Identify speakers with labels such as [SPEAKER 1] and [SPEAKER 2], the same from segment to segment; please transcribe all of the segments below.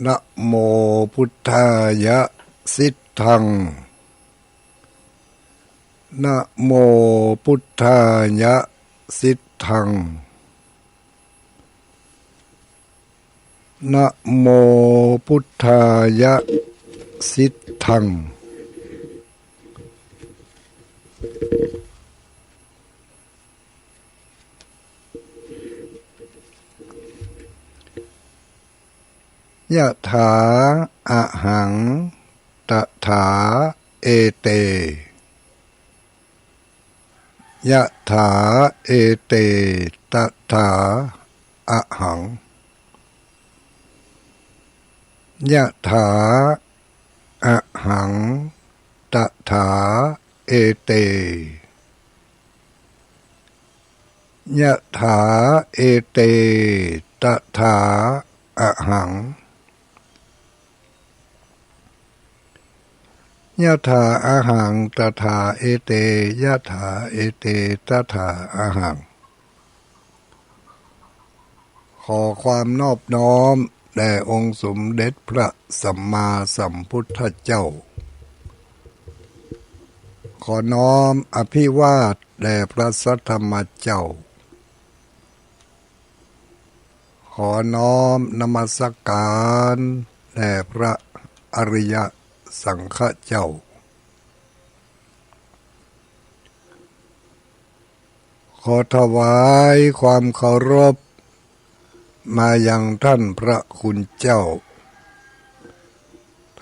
[SPEAKER 1] นะโมพุทธายะสิทธังนะโมพุทธายะสิทธังนะโมพุทธายะสิทธังยะถาอะหังตถาเอเตยะถาเอเตตถาอะหังยะถาอะหังตถาเอเตยะถาเอเตตถาอะหังยะถาอะหังตถาเอเตยะถาเอเตตถาอะหังขอความนอบน้อมแด่องค์สมเด็จพระสัมมาสัมพุทธเจ้าขอน้อมอภิวาทแด่พระสัทธรรมเจ้าขอน้อมนมัสการแด่พระอริยสังฆเจ้าขอถวายความเคารพมายังท่านพระคุณเจ้า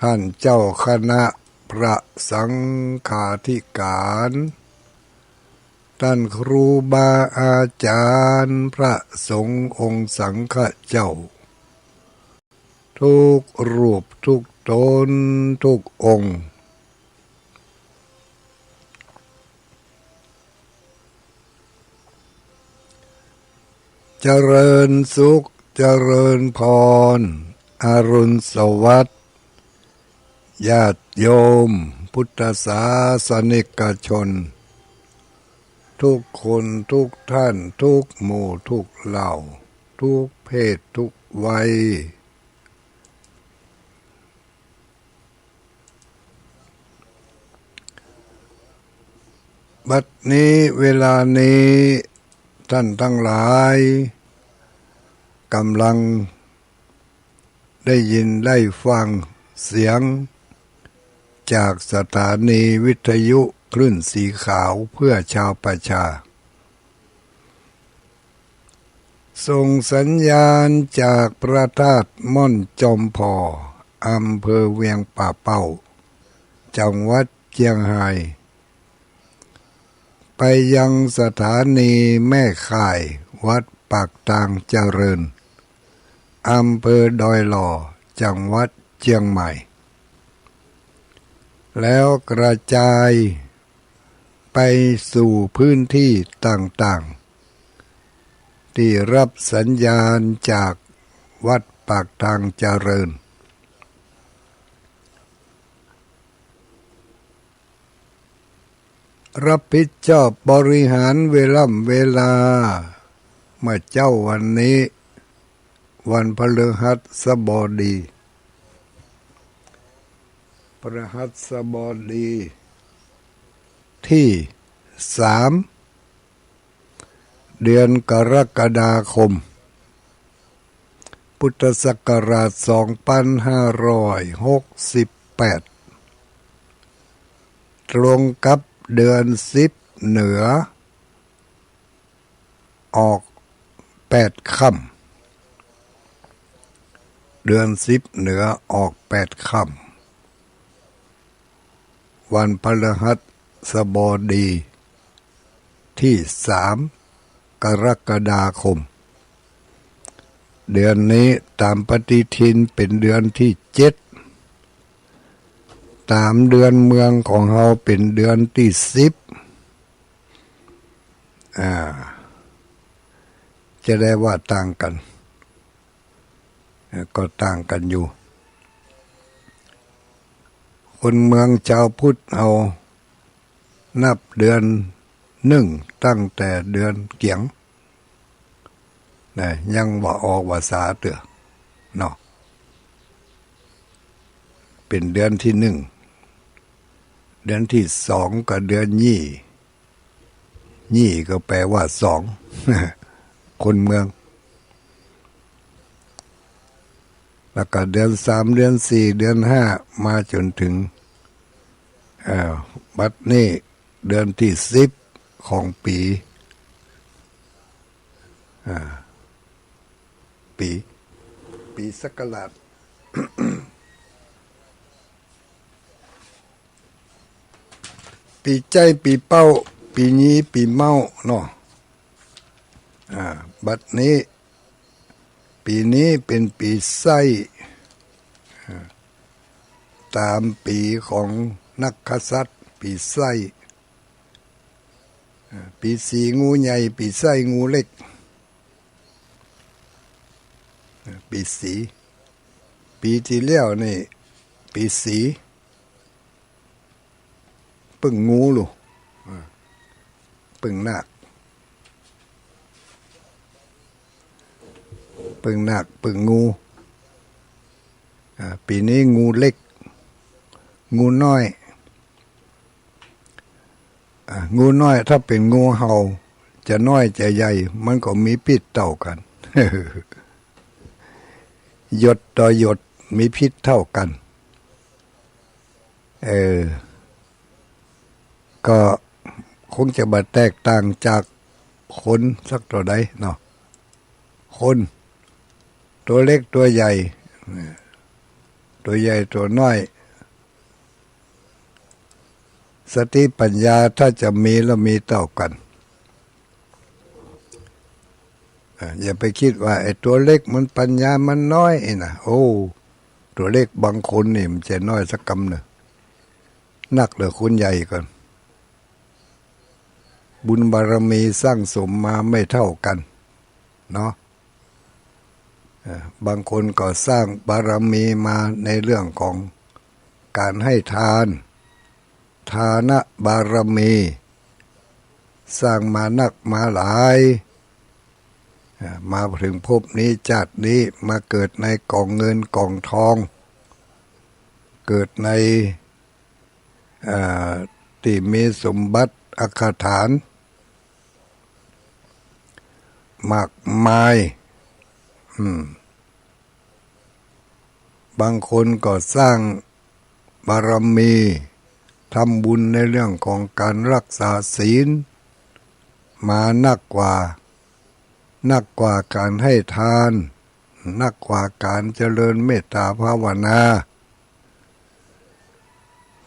[SPEAKER 1] ท่านเจ้าคณะพระสังฆาธิการท่านครูบาอาจารย์พระสงฆ์องค์สังฆเจ้าทุกรูปทุกตนทุกองค์เจริญสุขเจริญพรอรุณสวัสดิ์ญาติโยมพุทธศาสนิกชนทุกคนทุกท่านทุกหมู่ทุกเหล่าทุกเพศทุกวัยบัดนี้เวลานี้ท่านทั้งหลายกำลังได้ยินได้ฟังเสียงจากสถานีวิทยุคลื่นสีขาวเพื่อชาวประชาส่งสัญญาณจากพระธาตุม่อนจอมพออำเภอเวียงป่าเป้าจังหวัดเชียงรายไปยังสถานีแม่ข่ายวัดปากตางเจริญอำเภอดอยหล่อจังหวัดเชียงใหม่แล้วกระจายไปสู่พื้นที่ต่างๆที่รับสัญญาณจากวัดปากทางเจริญรับผิดชอบบริหารเวลาเมื่อเจ้าวันนี้วันพฤหัสบดีที่3เดือนกรกฎาคมพุทธศักราช2568ตรงกับเดือน10เหนือออก8ค่ำเดือน10เหนือออก8ค่ำวันพฤหัสบดีที่3กรกฎาคมเดือนนี้ตามปฏิทินเป็นเดือนที่7ตามเดือนเมืองของเราเป็นเดือนที่10จะได้ว่าต่างกันก็ต่างกันอยู่คนเมืองชาวพุทธเอานับเดือน1ตั้งแต่เดือนเกียงยังบ่ออกภาษาเตือเนาะ เป็นเดือนที่1เดือนที่2ก็เดือนยี่ก็แปลว่า2 คนเมืองแล้วก็เดือน3เดือน4เดือน5มาจนถึงบัดนี้เดือนที่10ของปีศักราช ปีใจปีเป้าปีนี้ปีเมาเนาะบัดนี้ปีนี้เป็นปีไส้ตามปีของนักกษัตริย์ปีไส้ปีสีงูใหญ่ปีไส้งูเล็กปีสีปีที่แล้วนี่ปีสีปึ่งงูลูปึ่งนาคปึ่งนาคปึ่งงูปีนี้งูเล็กงูน้อยงูน้อยถ้าเป็นงูเห่าจะน้อยจะใหญ่มันก็มีพิษเท่ากัน หยดต่อหยดมีพิษเท่ากันก็คงจะบ่แตกต่างจากคนสักตัวใดเนาะคนตัวเล็กตัวใหญ่ตัวน้อยสติปัญญาถ้าจะมีแล้วมีเท่ากันอย่าไปคิดว่าไอ้ตัวเล็กมันปัญญามันน้อยนะโอ้ตัวเล็กบางคนนี่มันจะน้อยสักกำหนึ่งนักเหลือคนใหญ่ก่อนบุญบารมีสร้างสมมาไม่เท่ากันเนาะบางคนก็สร้างบารมีมาในเรื่องของการให้ทานทานะบารมีสร้างมานักมาหลายมาถึงภพนี้ชาตินี้มาเกิดในกองเงินกองทองเกิดในที่มีสมบัติอัคฐานมากมายบางคนก็สร้างบารมีทำบุญในเรื่องของการรักษาศีลมานักกว่าการให้ทานนักกว่าการเจริญเมตตาภาวนา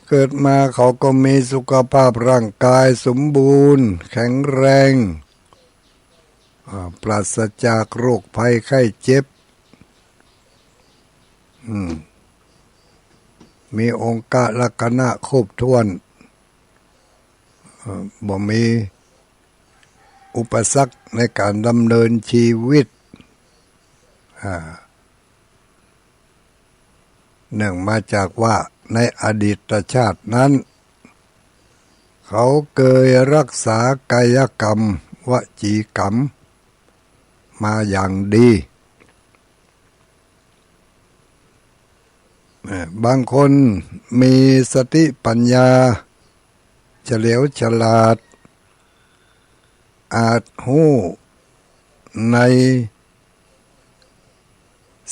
[SPEAKER 1] เกิดมาเขาก็มีสุขภาพร่างกายสมบูรณ์แข็งแรงปราศจากโรคภัยไข้เจ็บมีองค์ลักษณะครบถ้วนบ่มีอุปสรรคในการดำเนินชีวิตเนื่องมาจากว่าในอดีตชาตินั้นเขาเคยรักษากายกรรมวจีกรรมมาอย่างดีบางคนมีสติปัญญาเฉลียวฉลาดอาจรู้ใน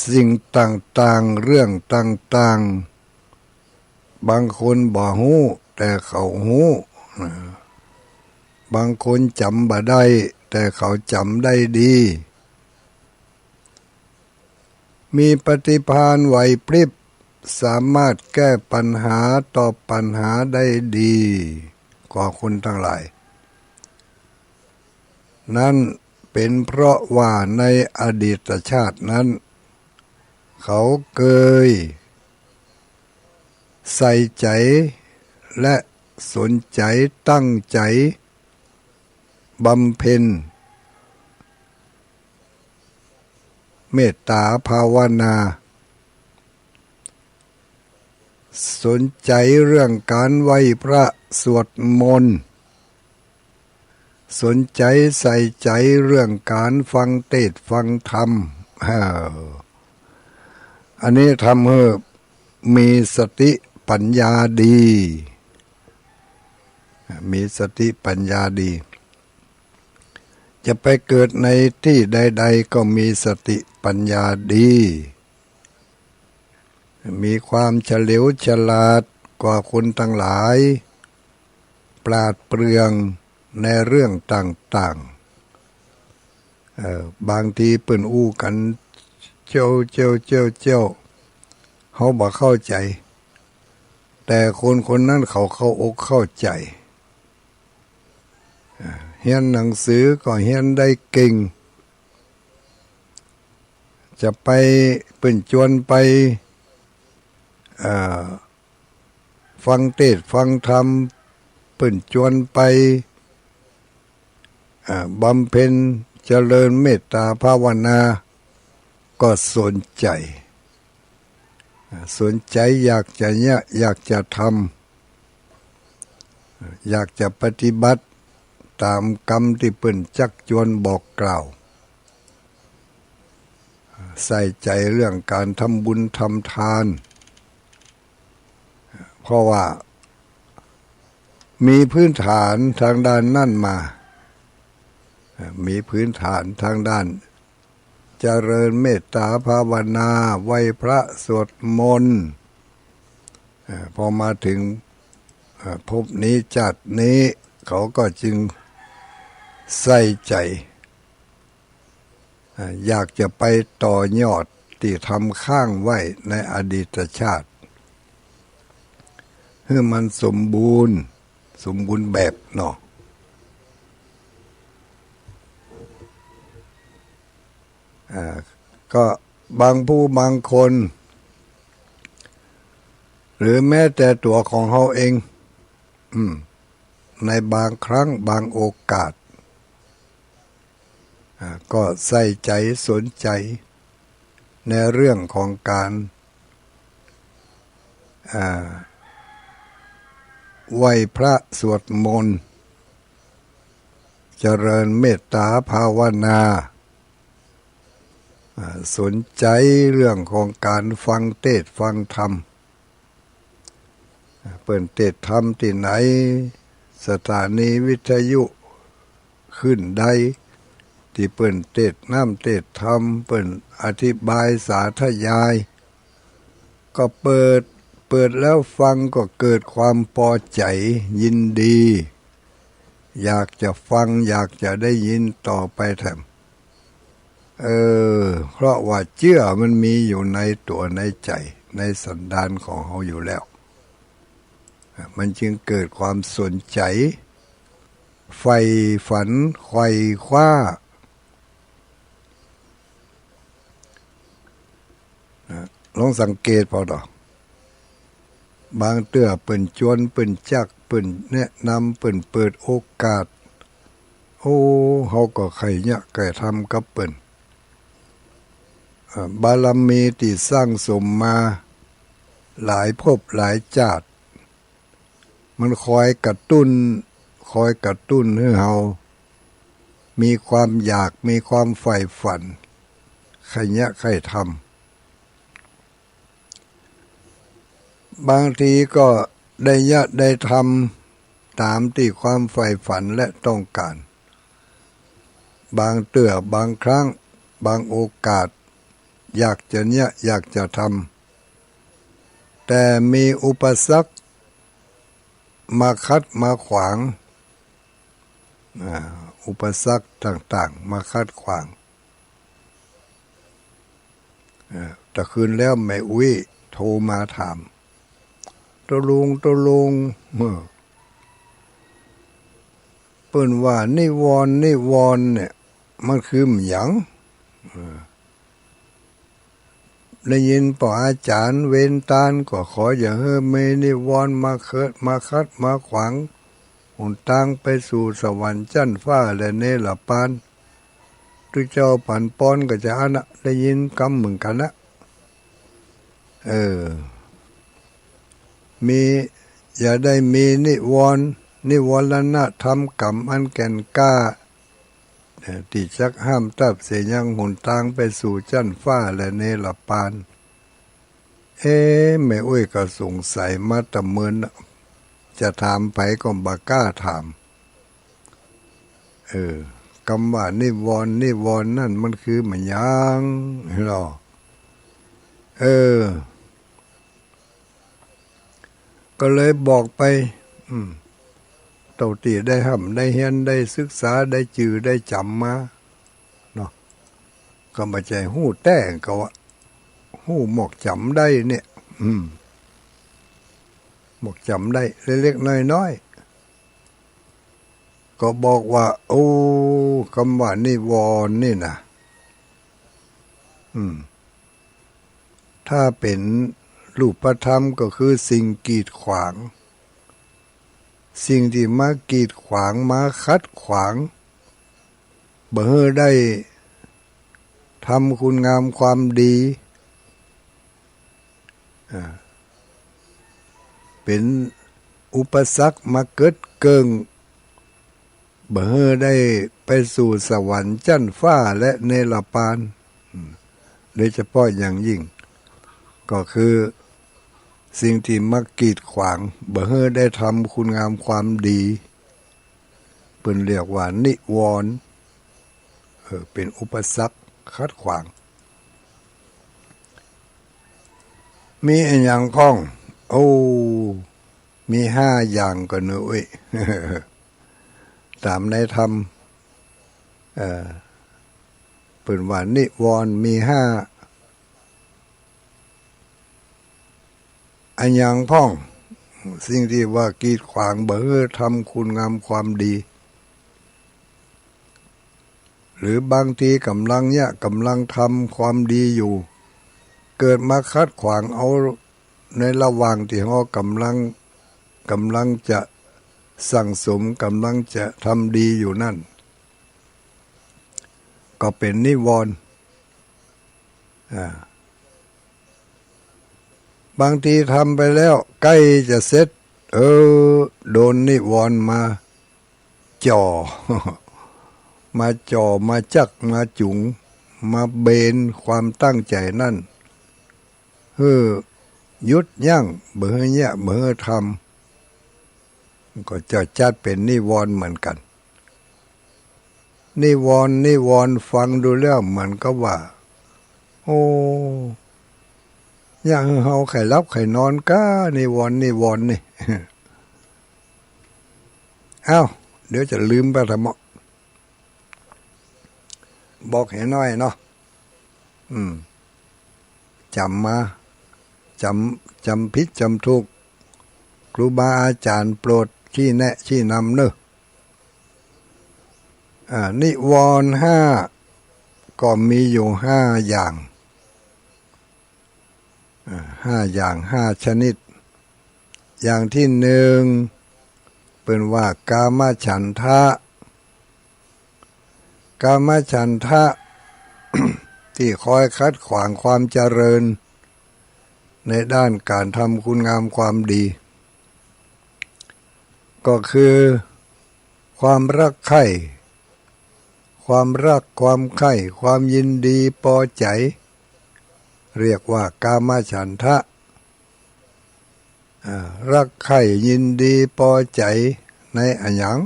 [SPEAKER 1] สิ่งต่างๆเรื่องต่างๆบางคนบ่รู้แต่เขารู้บางคนจำบ่ได้แต่เขาจำได้ดีมีปฏิภาณไหวพริบสามารถแก้ปัญหาตอบปัญหาได้ดีกว่าคนทั้งหลายนั่นเป็นเพราะว่าในอดีตชาตินั้นเขาเคยใส่ใจและสนใจตั้งใจบำเพ็ญเมตตาภาวนาสนใจเรื่องการไหว้พระสวดมนต์สนใจใส่ใจเรื่องการฟังเทศน์ฟังธรรมอันนี้ทำให้ มีสติปัญญาดีมีสติปัญญาดีจะไปเกิดในที่ใดๆก็มีสติปัญญาดีมีความเฉลียวฉลาดกว่าคนทั้งหลายปราดเปรื่องในเรื่องต่างๆบางทีเปิ้นอู้กันเจ้าเขาบ่เข้าใจแต่คนคนนั้นเขาเข้าอกเข้าใจเรียนหนังสือก็เรียนได้เก่งจะไปเปิ้นชวนไปฟังเทศน์ฟังธรรมเปิ้นชวนไปบำเพ็ญเจริญเมตตาภาวนาก็สนใจอยากจะเนี่ยอยากจะทำอยากจะปฏิบัติตามกรรมที่เปิ้นจักชวนบอกกล่าวใส่ใจเรื่องการทำบุญทำทานเพราะว่ามีพื้นฐานทางด้านนั่นมามีพื้นฐานทางด้านเจริญเมตตาภาวนาไหว้พระสวดมนต์พอมาถึงภพนี้จัดนี้เขาก็จึงใส่ใจอยากจะไปต่อยอดที่ทำข้างไว้ในอดีตชาติให้มันสมบูรณ์แบบเนาะก็บางผู้บางคนหรือแม้แต่ตัวของเขาเองในบางครั้งบางโอกาสก็ใส่ใจสนใจในเรื่องของการไหว้พระสวดมนต์เจริญเมตตาภาวนาสนใจเรื่องของการฟังเทศน์ฟังธรรมเปิดเทศน์ธรรมที่ไหนสถานีวิทยุขึ้นได้ที่เปิดเทศน์น้ำเทศน์ธรรมเปิดอธิบายสาธยายก็เปิดแล้วฟังก็เกิดความพอใจยินดีอยากจะฟังอยากจะได้ยินต่อไปแถมเพราะว่าเชื่อมันมีอยู่ในตัวในใจในสันดานของเขาอยู่แล้วมันจึงเกิดความสนใจใฝ่ฝันไขว่คว้าลองสังเกตพอดอกบางเตื้อเปิ่นชวนเปิ่นจักเปิ่นแนะนำเปิ่นเปิดโอกาสเขาก็ใครเนี่ยแก่ทำกับเปิ่นบารมีที่สร้างสมมาหลายภพหลายชาติมันคอยกระตุ้นให้เรามีความอยากมีความใฝ่ฝันใครเนี่ยใครทำบางทีก็ได้ทำตามที่ความใฝ่ฝันและต้องการบางเตื้อบางครั้งบางโอกาสอยากจะทำแต่มีอุปสรรคมาคัดมาขวางอุปสรรคต่างๆมาคัดขวางแต่คืนแล้วแม่อุ้ยโทรมาถามตกลงเปิ้นว่านิวรณ์เนี่ยมันคือหยังได้ยินป่ออาจารย์เวนตานก็ขออย่าให้มีนิวรณ์มาคัดมาขวางหนทางไปสู่สวรรค์ชั้นฟ้าและเนรปานทุกเจ้าปันป้อนก็จะอ่านได้ยินคำเหมือนกันนะมีอย่าได้มีนิวรณธรรมกรรมอันแก่นกล้าที่ชักห้ามตับเสียยังหนทางไปสู่ชั้นฟ้าและเนรปาน แม่อุ้ยก็สงสัยมาแตะเมินจะถามไปก็บ่กล้าถามคำว่านิวรณ์นั่นมันคือมันยังหรอก็เลยบอกไปเต่าตีได้ห้ำได้เฮียนได้ศึกษาได้จือได้จำมาเนาะก็มาใจหู้แต่ก็ว่าหู้หมกจำได้เนี่ยหมกจำได้เล็กๆน้อยๆก็บอกว่าโอ้คำว่านิวรณ์นี่นะถ้าเป็นรูปธรรมก็คือสิ่งกีดขวางสิ่งที่มากีดขวางมาคัดขวางบ่ให้ได้ทำคุณงามความดีเป็นอุปสรรคมาเกิดเกิงบ่ให้ได้ไปสู่สวรรค์ชั้นฟ้าและเนรปานโดยเฉพาะอย่างยิ่งก็คือสิ่งที่มากีดขวางบ่ให้ได้ทำคุณงามความดีเพิ่นเรียกว่านิวรณ์เป็นอุปสรรคขัดขวางมีอันอย่างพ้องมี5อย่างก็เนอะตามในธรรมเพิ่นว่านิวรณ์มี5อันอย่างพ้องสิ่งที่ว่ากีดขวางบ่ให้ทำคุณงามความดีหรือบางทีกำลังทำความดีอยู่เกิดมาคัดขวางเอาในระหว่างที่เรากำลังจะสั่งสมกำลังจะทำดีอยู่นั่นก็เป็นนิวรณ์บางทีทำไปแล้วใกล้จะเสร็จโดนนิวรณ์มาจ่อ มาจักมาจุงมาเบนความตั้งใจนั่นยุดยั้งเบื่อเนี่ยเบื่อทำก็จะจัดเป็นนิวรณ์เหมือนกันนิวรณ์ฟังดูแล้วเหมือนกับว่าอย่างเฮาไข่รับไข่นอนก้านิวรณ์นี่ อ้าวเดี๋ยวจะลืมไปทำบอกให้น้อยเนาะจำมาจำผิดจำถูกครูบาอาจารย์โปรดชี้แนะชี้นำเนอะนิวรณ์5ก็มีอยู่5อย่าง5ชนิดอย่างที่1เป็นว่ากามฉันทะที่คอยคัดขวางความเจริญในด้านการทำคุณงามความดีก็คือความรักใคร่ความใคร่ความยินดีพอใจเรียกว่ากามฉันทะรักใคร่ยินดีพอใจในอันหยัง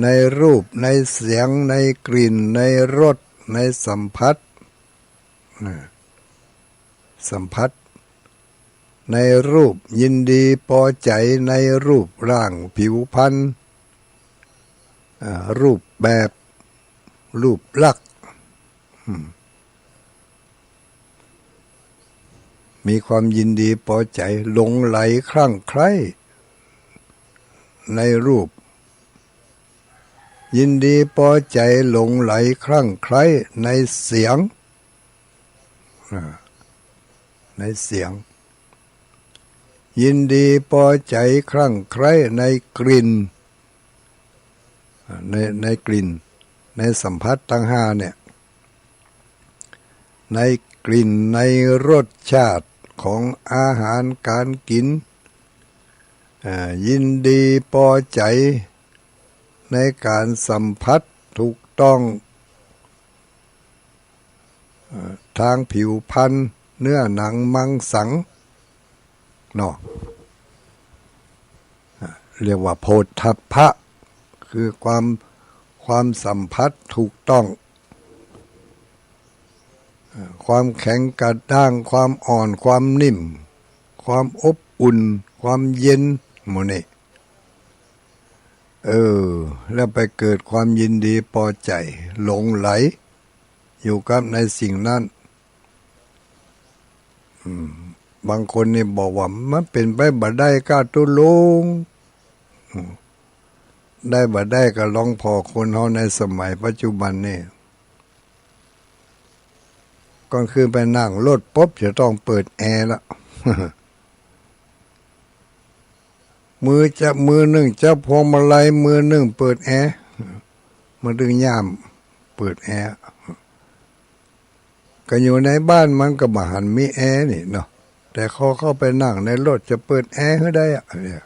[SPEAKER 1] ในรูปในเสียงในกลิ่นในรสในสัมผัสในรูปยินดีพอใจในรูปร่างผิวพรรณรูปแบบรูปลักษณ์มีความยินดีพอใจหลงไหลคลั่งไคล้ในรูปยินดีพอใจหลงไหลคลั่งไคล้ในเสียงยินดีพอใจคลั่งไคล้ในกลิ่นในกลิ่นในสัมผัสทั้ง5เนี่ยในกลิ่นในรสชาติของอาหารการกินยินดีพอใจในการสัมผัสถูกต้องทางผิวพรรณ เนื้อหนังมังสังเนาะเรียกว่าโพธัพพะคือความสัมผัสถูกต้องความแข็งกระด้างความอ่อนความนิ่มความอบอุ่นความเย็นหมดนี่แล้วไปเกิดความยินดีพอใจหลงไหลอยู่กับในสิ่งนั้นบางคนนี่บอกว่ามันเป็นไปบ่ได้ก็ตุลงได้บ่ได้ก็ลองพอคนเฮาในสมัยปัจจุบันนี่ก่อนคืนไปนั่งรถปุ๊บจะต้องเปิดแอร์ละ มือหนึ่งจับพวงมาลัยมือหนึ่งเปิดแอร์มือดึงย่ามเปิดแอร์ก็อยู่ในบ้านมันก็บ่หันมีแอร์นี่เนาะแต่เขาเข้าไปนั่งในรถจะเปิดแอร์ให้ได้อะเนี่ย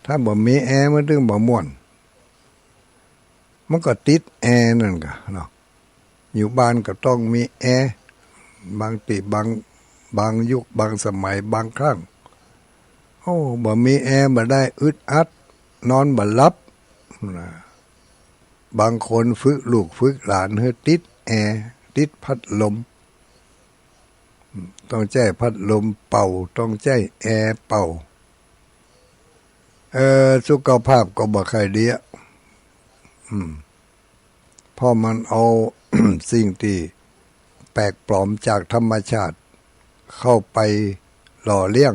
[SPEAKER 1] ถ้าบ่มีแอร์มันดึงบ่ม่วนมันก็ติดแอร์นั่นก็เนาะอยู่บ้านก็ต้องมีแอร์บางยุคบางสมัยบางครั้งบ่มีแอร์บ่ได้อึดอัดนอนบ่หลับบางคนฝึกลูกฝึกหลานให้ติดแอร์ติดพัดลมต้องใช้พัดลมเป่าต้องใช้แอร์เป่าสุขภาพก็บ่ค่อยดีเพราะมันเอา สิ่งที่แปลกปลอมจากธรรมชาติเข้าไปหล่อเลี้ยง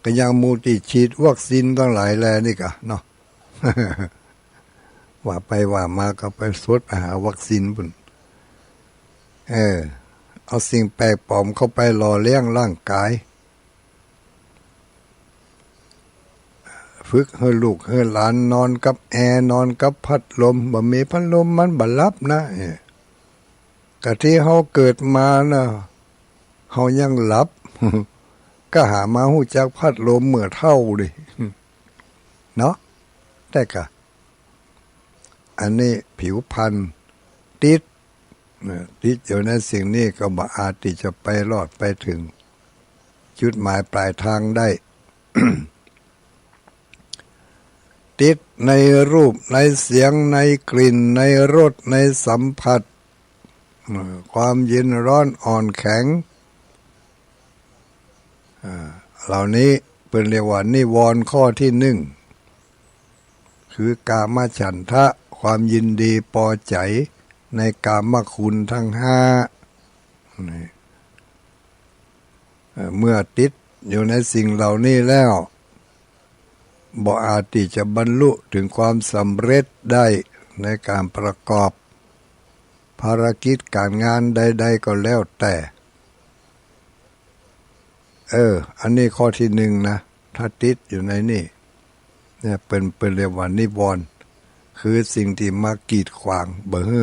[SPEAKER 1] ก็ยังมูติฉีดวัคซีนตั้งหลายแลนี่กะเนาะ ว่าไปว่ามาก็ไปสวดไปหาวัคซีนพุ่นเอาสิ่งแปลกปลอมเข้าไปหล่อเลี้ยงร่างกายฝึกให้ลูกให้หลานนอนกับแอร์นอนกับพัดลมบ่มีพัดลมมันบ่หลับนะกะที่เฮาเกิดมานะเฮายังหลับ ก็หามาฮู้จักพัดลมเมื่อเท่าดิเนาะแต่กะอันนี้ผิวพรรณติดอยู่ในสิ่งนี้ก็บ่อาจที่จะไปรอดไปถึงจุดหมายปลายทางได้ ติดในรูปในเสียงในกลิ่นในรสในสัมผัสความเย็นร้อนอ่อนแข็งเหล่านี้เป็นเรียกว่านิวรณ์ข้อที่หนึ่งคือกามฉันทะความยินดีพอใจในกามคุณทั้งห้าเมื่อติดอยู่ในสิ่งเหล่านี้แล้วบ่อาจที่จะบรรลุถึงความสำเร็จได้ในการประกอบภารกิจการงานใดๆก็แล้วแต่อันนี้ข้อที่หนึ่งนะถ้าติดอยู่ในนี่เนี่ยเป็นเรียกว่านิวรณ์คือสิ่งที่มากีดขวางบ่ให้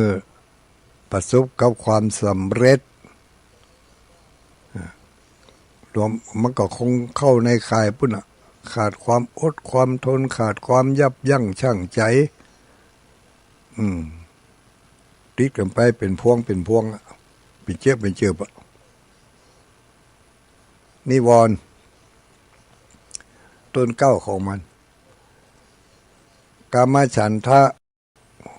[SPEAKER 1] ประสบกับความสำเร็จรวมมันก็คงเข้าในข่ายพุ่นน่ะขาดความอดความทนขาดความยับยั้งชั่งใจติดกันไปเป็นพวงเป็นเจ็บนิวรณ์ต้นเก้าของมันกามฉันทะ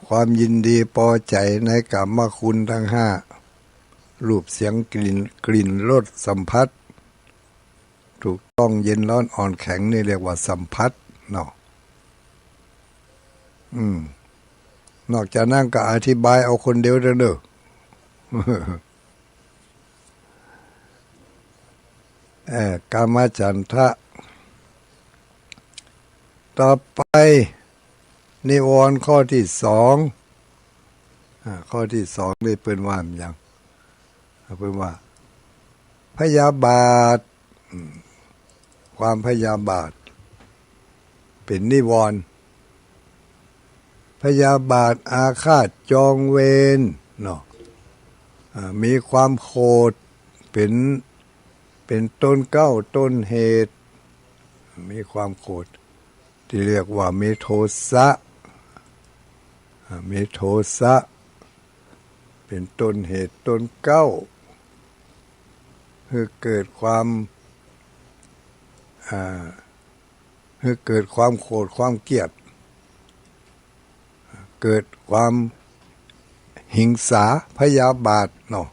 [SPEAKER 1] ความยินดีพอใจในกามคุณทั้งห้ารูปเสียงกลิ่นรสสัมผัสถูกต้องเย็นร้อนอ่อนแข็งนี่เรียกว่าสัมผัสเนาะนอกจากนั้นก็อธิบายเอาคนเดียวเด้อกามฉันทะต่อไปนิวรณ์ข้อที่สองข้อที่สองนี่เป็นว่าอย่างเป็นว่าพยาบาทความพยาบาทเป็นนิวรณ์พยาบาทอาฆาตจองเวรเนาะมีความโกรธเป็นต้นเก้าต้นเหตุมีความโกรธที่เรียกว่ามีโทสะ เป็นต้นเหตุต้นเก้าคือเกิดความคือเกิดความโกรธความเกลียดเกิดความหิงสาพยาบาทเนาะ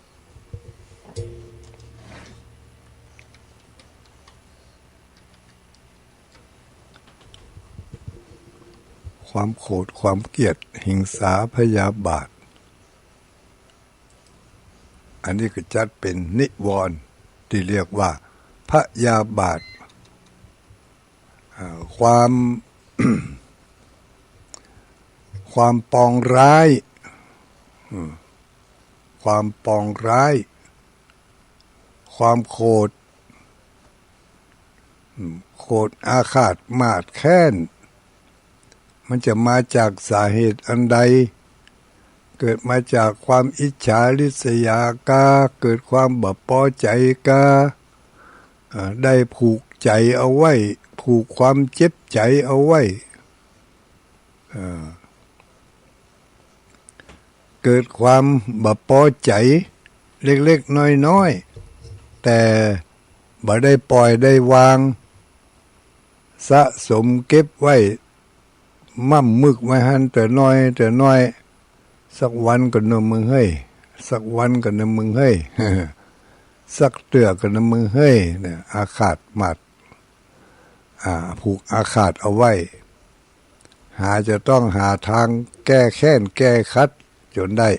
[SPEAKER 1] ความโกรธความเกลียดหิงสาพยาบาทอันนี้ก็จัดเป็นนิวรณ์ที่เรียกว่าพยาบาทความ ความปองร้ายความปองร้ายความโกรธอาฆาตมาดแค้นมันจะมาจากสาเหตุอันใดเกิดมาจากความอิจฉาริษยากาเกิดความบ่พอใจกาได้ผูกใจเอาไว้ผูกความเจ็บใจเอาไว้เกิดความบ่พอใจเล็กๆน้อยๆแต่บ่ได้ปล่อยได้วางสะสมเก็บไว้มั่มมึกไว้หันแต่น้อยสักวันก็นมึงเฮ้ยสักวันก็นมึงเฮ้ย สักเตือก็นมึงเฮ้ยเนี่ยอาฆาตมัดผูกอาฆาตเอาไว้จะต้องหาทางแก้แค้นแก้คัดจนได้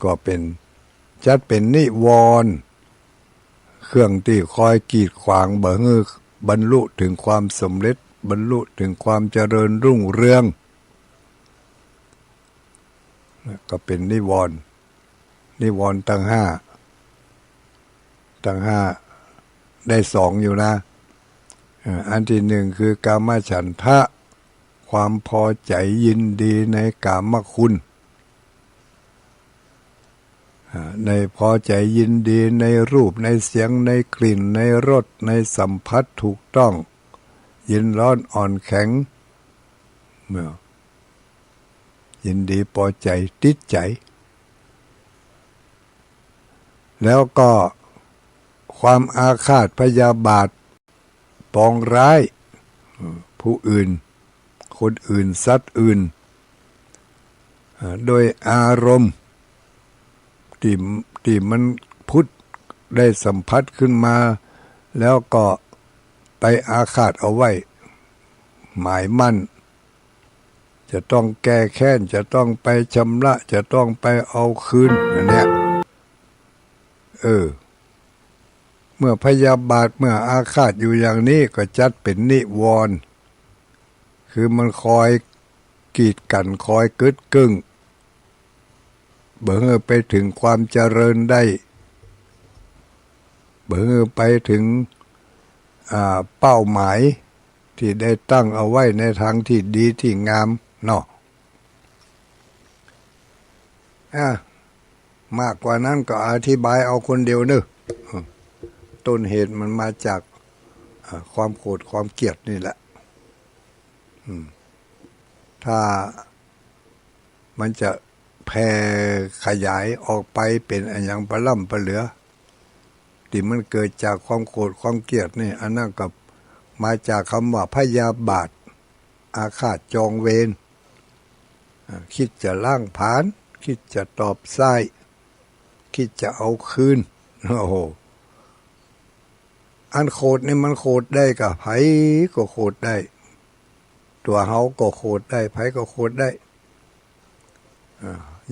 [SPEAKER 1] ก็เป็นจัดเป็นนิวรณ์เครื่องที่คอยกีดขวางบ่ให้บรรลุถึงความสำเร็จบรรลุถึงความเจริญรุ่งเรืองก็เป็นนิวรณ์ทั้งห้าได้สองอยู่นะอันที่หนึ่งคือกามฉันทะความพอใจยินดีในกามคุณในพอใจยินดีในรูปในเสียงในกลิ่นในรสในสัมผัสถูกต้องยินร้อนอ่อนแข็งเมื่อยินดีพอใจติดใจแล้วก็ความอาฆาตพยาบาทปองร้ายผู้อื่นคนอื่นสัตว์อื่นโดยอารมณ์ที่มันพุทธได้สัมผัสขึ้นมาแล้วก็ไปอาฆาตเอาไว้หมายมั่นจะต้องแก้แค้นจะต้องไปชำระจะต้องไปเอาคืนอันเนี้ยเมื่อพยาบาทเมื่ออาฆาตอยู่อย่างนี้ก็จัดเป็นนิวรณ์คือมันคอยกีดกันคอยกึดกึ้งเบิ่งไปถึงความเจริญได้เบิ่งไปถึงเป้าหมายที่ได้ตั้งเอาไว้ในทางที่ดีที่งามเนาะมากกว่านั้นก็อธิบายเอาคนเดียวเนอะต้นเหตุมันมาจากความโกรธความเกลียดนี่แหละถ้ามันจะแผ่ขยายออกไปเป็นอย่างปะล่ำปะเหลือที่มันเกิดจากความโกรธความเกลียดนี่อันนั้นกับมาจากคำว่าพยาบาทอาฆาตจองเวรคิดจะล้างผลาญคิดจะตอบไส้คิดจะเอาคืนโอ้โหอันโคตรนี่มันโคตรได้กับไผก็โคตรได้ตัวเฮาก็โคตรได้ไผก็โคตรได้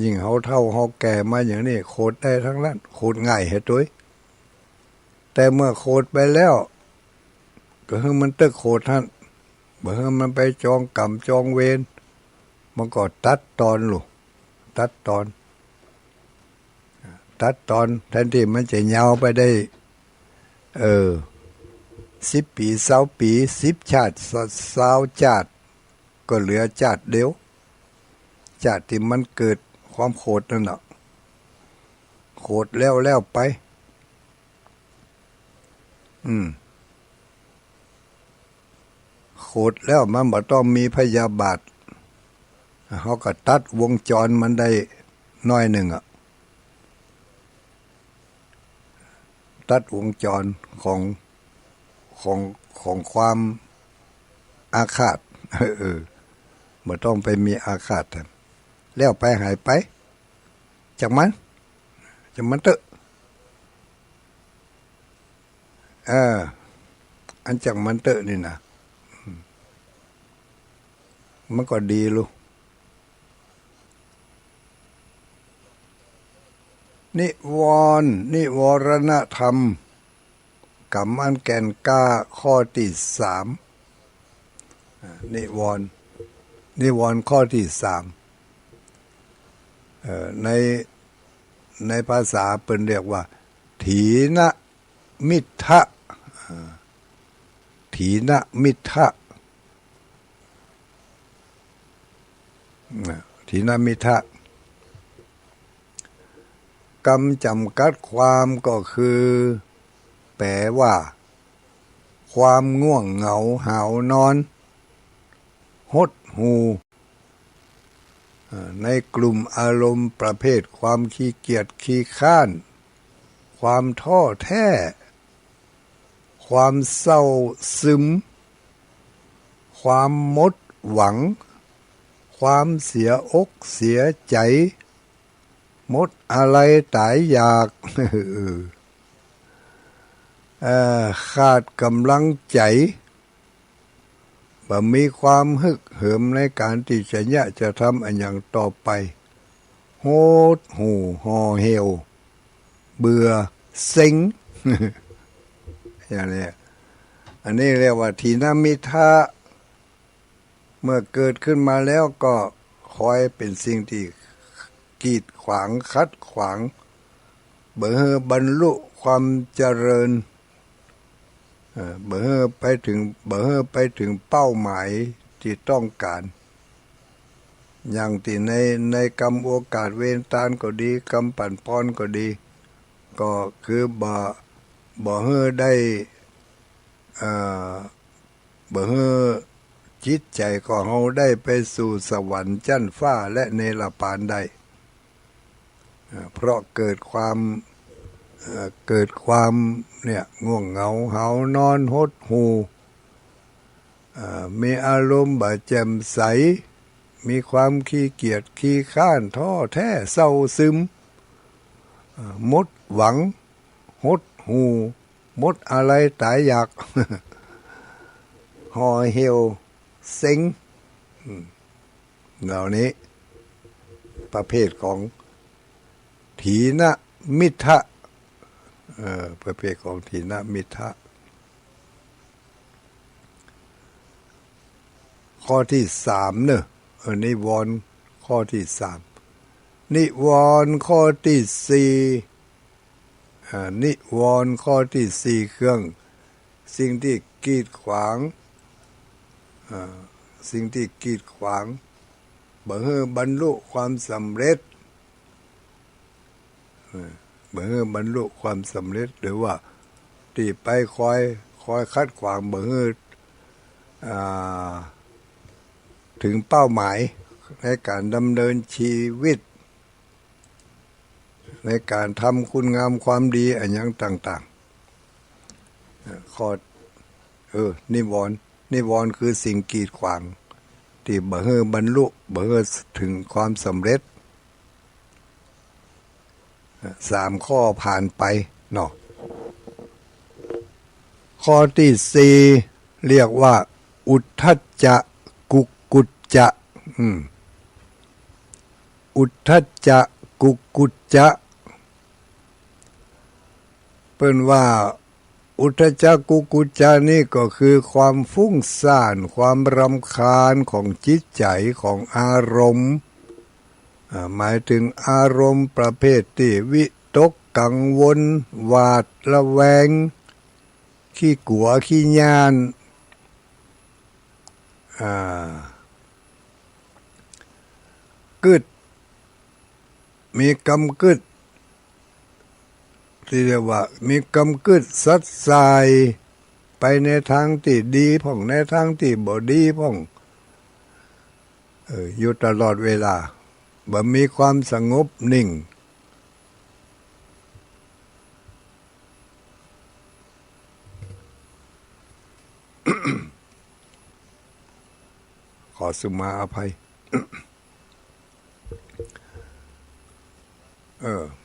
[SPEAKER 1] ยิ่งเฮาเฒ่าเฮาแก่มาอย่างนี้โคตรได้ทั้งนั้นโคตรง่ายเฮ็ดด้วยแต่เมื่อโคตรไปแล้วก็คือมันตึกโคตรท่านบ่ให้มันไปจองกรรมจองเวรมันก็ตัดตอนลูกตัดตอนแทนที่มันจะยาวไปได้10 ปี20 ปี10 ชาติ20 ชาติก็เหลือชาติเดียวชาติที่มันเกิดความโกรธนั่นแหละโกรธแล้วไปโกรธแล้วมันบ่ต้องมีพยาบาทเขาก็ตัดวงจรมันได้ น้อยหนึ่งตัดวงจรของความอาฆาตไม่ต้องไปมีอาฆาตแล้วไปหายไปจากมันเตอะอันจากมันเตอะนี่นะมันก็ดีลูกนิวรณธรรมกรรมอันแก่นกล้าข้อที่3นิวรณ์ข้อที่3ในภาษาเปิ้นเรียกว่าถีนมิทธะถีนมิทธะถีนมิทธะกรรมจำกัดความก็คือแปลว่าความง่วงเหงาหาวนอนหดหู่ในกลุ่มอารมณ์ประเภทความขี้เกียจขี้ข้านความท้อแท้ความเศร้าซึมความหมดหวังความเสียอกเสียใจหมดอะไรตายอยากขาดกำลังใจบ่มีความฮึกเหิมในการที่จะทำอันอย่างต่อไปโหดหู่ห่อเหี่ยวเบื่อเซ็งอย่างนี้อันนี้เรียกว่าทีนมิทะเมื่อเกิดขึ้นมาแล้วก็คอยเป็นสิ่งที่กีดขวางคัดขวางเบื่อบรรลุความเจริญเบื่อไปถึงเป้าหมายที่ต้องการอย่างที่ในกรรมโอกาสเวรตานก็ดีกรรมปั่นพรก็ดีก็คือบ่เฮอได้บ่เฮอจิตใจของเฮาได้ไปสู่สวรรค์ชั้นฟ้าและเนรปานได้เพราะเกิดความเนี่ยง่วงเหงาหาวนอนหดหู่มีอารมณ์บ่แจ่มใสมีความขี้เกียจขี้ข้านท้อแท้เศร้าซึมหมดหวังหดหู่หมดอะไรตายอยากห่อเหี่ยวเซ็งเหล่านี้ประเภทของถีนมิทธะประเภทของถีนมิทธะข้อที่3เนอะนิวรณ์ข้อที่3นิวรณ์ข้อที่4นิวรณ์ข้อที่4เครื่องสิ่งที่กีดขวางบ่ให้บรรลุความสำเร็จบ่ให้บรรลุความสำเร็จหรือว่าที่ไปคอยคัดขวางบ่ให้ถึงเป้าหมายในการดำเนินชีวิตในการทำคุณงามความดีอันอย่างต่างๆข้อนิวรณ์คือสิ่งกีดขวางที่บ่ให้บรรลุบ่ให้ถึงความสำเร็จ3ข้อผ่านไปเนาะข้อที่4เรียกว่าอุทธัจจะกุกกุจจะอุทธัจจะกุกกุจจะเปิ้นว่าอุทธัจจะกุกกุจจะนี่ก็คือความฟุ้งซ่านความรำคาญของจิตใจของอารมณ์หมายถึงอารมณ์ประเภทที่วิตกกังวลหวาดระแวงขี้กลัวขี้ย้านกึดมีกำกึดที่เรียกว่ามีกำกึดซัดสายไปในทางที่ดีพ่องในทางที่บ่ดีพ่องอยู่ตลอดเวลา บ่มีความสงบนิ่งขอสุมาอภัย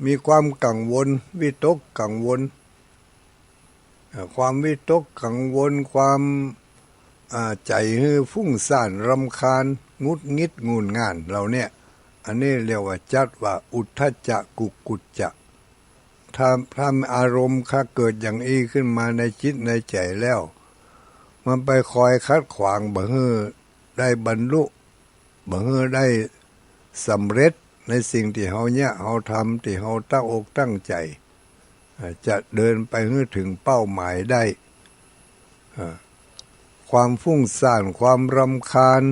[SPEAKER 1] มีความกังวลวิตกกังวลความวิตกกังวลความใจฟุ้งซ่านรำคาญงุดงิดงุนง่านเราเนี่ยอันนี้เรียกว่าจัดว่าอุทธัจจะกุกุจจะถ้าอารมณ์เกิดอย่างนี้ขึ้นมาในจิตในใจแล้วมันไปคอยคัดขวางบ่ให้ได้บรรลุบ่ให้ได้สำเร็จในสิ่งที่เฮาเนี่ยเฮาทำที่เฮาตั้งอกตั้งใจจะเดินไปให้ถึงเป้าหมายได้ความฟุ้งซ่านความรำคาญ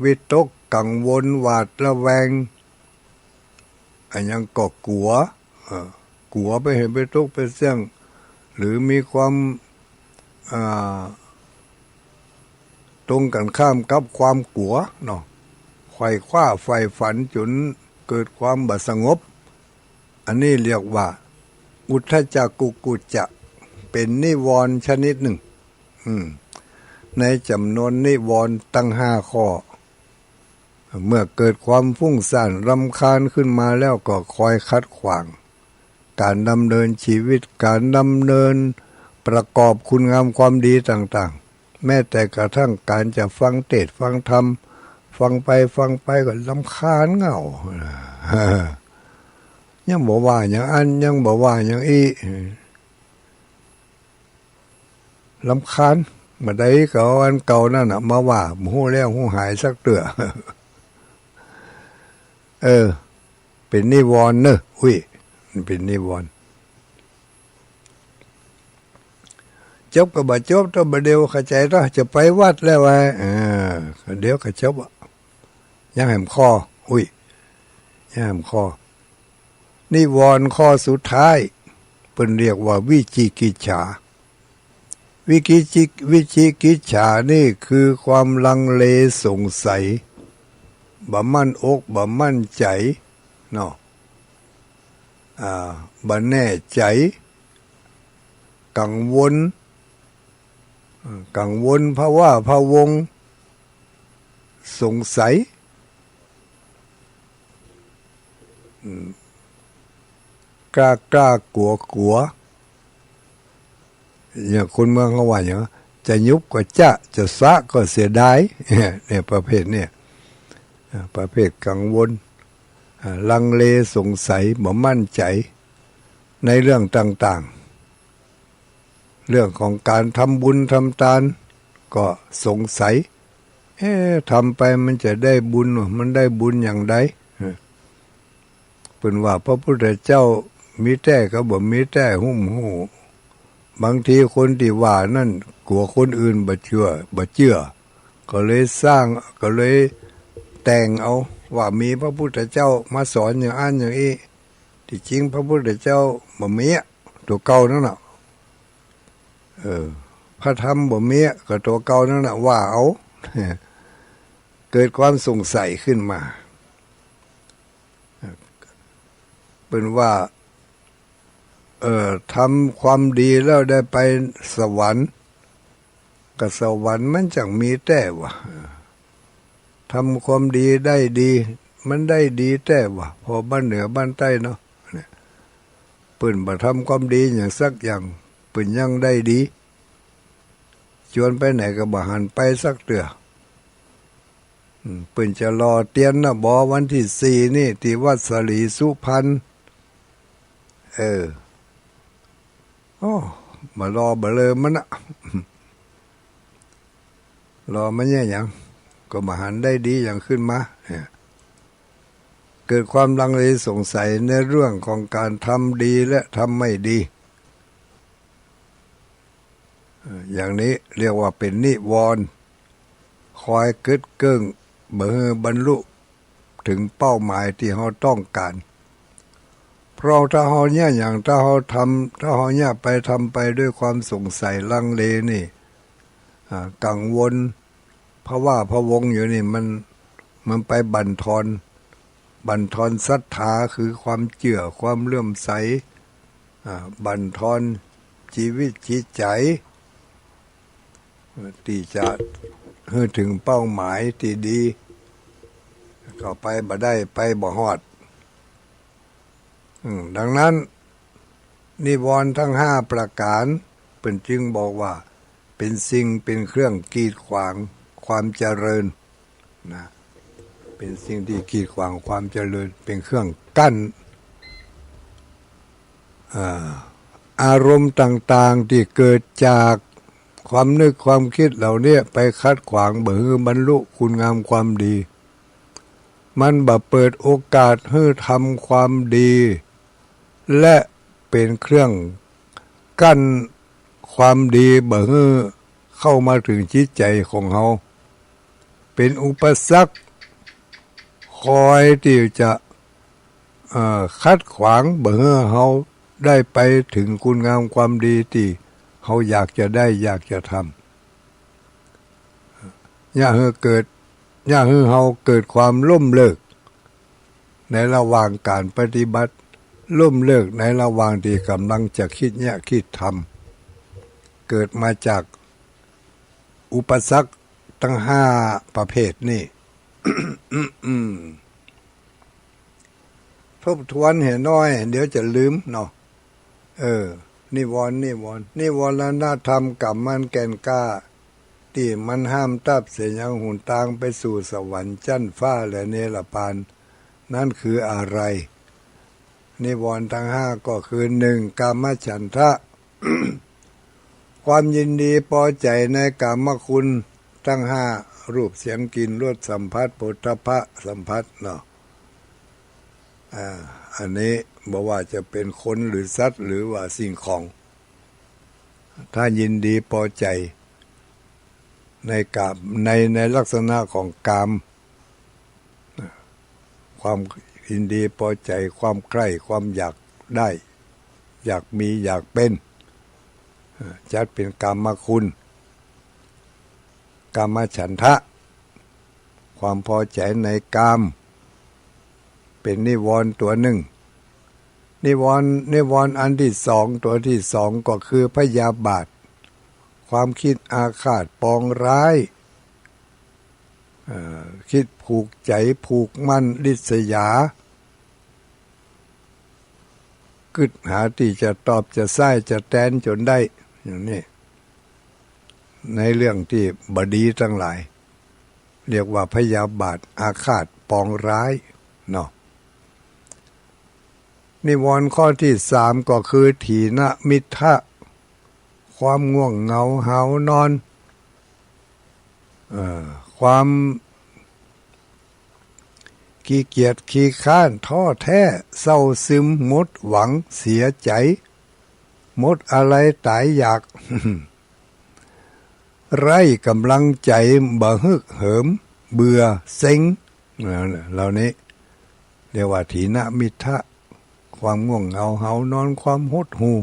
[SPEAKER 1] วิตกกังวลหวาดระแวงอันยังก็กลัวไปเห็นไปตกไปเสี่ยงหรือมีความตรงกันข้ามกับความกลัวเนาะไขว่คว้าใฝ่ฝันจนเกิดความบ่สงบอันนี้เรียกว่าอุทธัจจะกุกุจจะเป็นนิวรณ์ชนิดหนึ่งในจำนวนนิวรณ์ตั้ง5 ข้อเมื่อเกิดความฟุ้งซ่านรำคาญขึ้นมาแล้วก็คอยคัดขวางการดำเนินชีวิตการดำเนินประกอบคุณงามความดีต่างๆแม้แต่กระทั่งการจะฟังเทศน์ฟังธรรมฟังไปก็รำคาญเหงายังบอกว่าอย่างอันยังบอกว่าอย่างอีรำคาญมาได้ก็อันเก่านั่นน่ะมาว่าหูแล้วหูหายสักเตื่อเป็นนิวรณ์เนอะมันเป็นนิวรณ์จบก็บ่จบต้องบ่เดียวเข้าใจต้องจะไปวัดแล้วไว้เดี๋ยวก็จบยังแหมคอยังแหมคอนิวรณ์ข้อสุดท้ายเพิ่นเรียกว่าวิจิกิจฉาวิจิกิจฉานี่คือความลังเลสงสัยบ่มั่นอกบ่มั่นใจเนาะบ่แน่ใจกังวลภาวะพะวงสงสัยกล้ากลัวอย่างคนเมืองเขาว่าอย่างจะยุบก็จะสะก็เสียดายเนี่ยประเภทเนี่ยประเภทกังวลลังเลสงสัยบ่มั่นใจในเรื่องต่างๆเรื่องของการทำบุญทำทานก็สงสัยทำไปมันจะได้บุญมันได้บุญอย่างใดเป็นว่าพระพุทธเจ้ามีแต่ก็บ่มีแต่หูบางทีคนที่ว่านั่นกลัวคนอื่นบ่เชื่อก็เลยสร้างก็เลยแต่งเอาว่ามีพระพุทธเจ้ามาสอนอย่างอันอย่างนี้ที่จริงพระพุทธเจ้าบ่มีตัวเก่านั่นน่ะพระธรรมบ่มีก็ตัวเก่านั่นน่ะว่าเอาเกิดความสงสัยขึ้นมาเป็นว่าทำความดีแล้วได้ไปสวรรค์กับสวรรค์มันจังมีแต่ว่าทำความดีได้ดีมันได้ดีแต่ว่าพอบ้านเหนือบ้านใต้เนาะเปิ่นบ่ทำความดีอย่างสักอย่างเปิ่นยังได้ดีชวนไปไหนก็บ่หันไปสักเตือเปิ่นจะรอเตียนนะบ่วันที่4นี่ที่วัดสลีสุพรรณมารอบ่เลยมันอะรอมันเนี่ยอย่างก็มาหันได้ดีอย่างขึ้นมาเกิดความลังเลสงสัยในเรื่องของการทำดีและทำไม่ดีอย่างนี้เรียกว่าเป็นนิวรณ์คอยกึดเกิ้งบรรลุถึงเป้าหมายที่เราต้องการเพราะถ้าเราเนี่ยอย่างถ้าเราเนี่ยไปทำไปด้วยความสงสัยลังเลนี่กังวลเพราะว่าพะวงอยู่นี่ มันไปบั่นทอนศรัทธาคือความเชื่อความเลื่อมใสบั่นทอนชีวิตจิตใจที่จะให้ถึงเป้าหมายที่ดีก็ไปบ่ได้ไปบ่ฮอดดังนั้นนิวรณ์ทั้ง5ประการเป็นจึงบอกว่าเป็นสิ่งเป็นเครื่องกีดขวางความเจริญนะเป็นสิ่งที่กีดขวางความเจริญเป็นเครื่องกั้นอารมณ์ต่างๆที่เกิดจากความนึกความคิดเหล่านี้ไปคัดขวางบ่ให้บรรลุคุณงามความดีมันบ่เปิดโอกาสให้ทำความดีและเป็นเครื่องกั้นความดีบ่ให้เข้ามาถึงจิตใจของเฮาเป็นอุปสรรคคอยที่จะคัดขวางบ่ให้เฮาได้ไปถึงคุณงามความดีที่เฮาอยากจะได้อยากจะทำอย่าให้เฮาเกิดความล้มเลิกในระหว่างการปฏิบัติล้มเลิกในระหว่างที่กำลังจะคิดคิดทำเกิดมาจากอุปสรรคทั้ง5ประเภทนี้ ทบทวนให้น้อยเดี๋ยวจะลืมเนาะนิวรณธรรมกรรมมันแก่นกล้าที่มันห้ามตับเสียยังหุนตางไปสู่สวรรค์ชั้นฟ้าและเนรปานนั่นคืออะไรนิวรณ์ทั้ง5ก็คือ1กามฉันทะ ความยินดีพอใจในกามคุณทั้ง5รูปเสียงกลิ่นรสสัมผัสโผฏฐัพพะสัมผัสเนาะอันนี้บอกว่าจะเป็นคนหรือสัตว์หรือว่าสิ่งของถ้ายินดีพอใจในกามในลักษณะของกามความยินดีพอใจความใคร่ความอยากได้อยากมีอยากเป็นจัดเป็นกามคุณกามฉันทะความพอใจในกามเป็นนิวรณ์ตัวหนึ่งนิวรณ์อันที่2ตัวที่2ก็คือพยาบาทความคิดอาฆาตปองร้ายคิดผูกใจผูกมั่นริษยากึดหาที่จะตอบจะไส้จะแตนจนได้อย่างนี้ในเรื่องที่บดีทั้งหลายเรียกว่าพยาบาทอาฆาตปองร้ายเนาะนิวรณ์ข้อที่3ก็คือถีนมิทะความง่วงเหงาหาวนอนความขี้เกียจขี้ค้านท้อแท้เศร้าซึมหมดหวังเสียใจหมดอะไรตายอยาก ไร้กำลังใจบ่ฮึกเหิมเบื่อเซ็งเหล่านี้เรียกว่าถีนมิทะความง่วงเหงาหาวนอนความหดหู่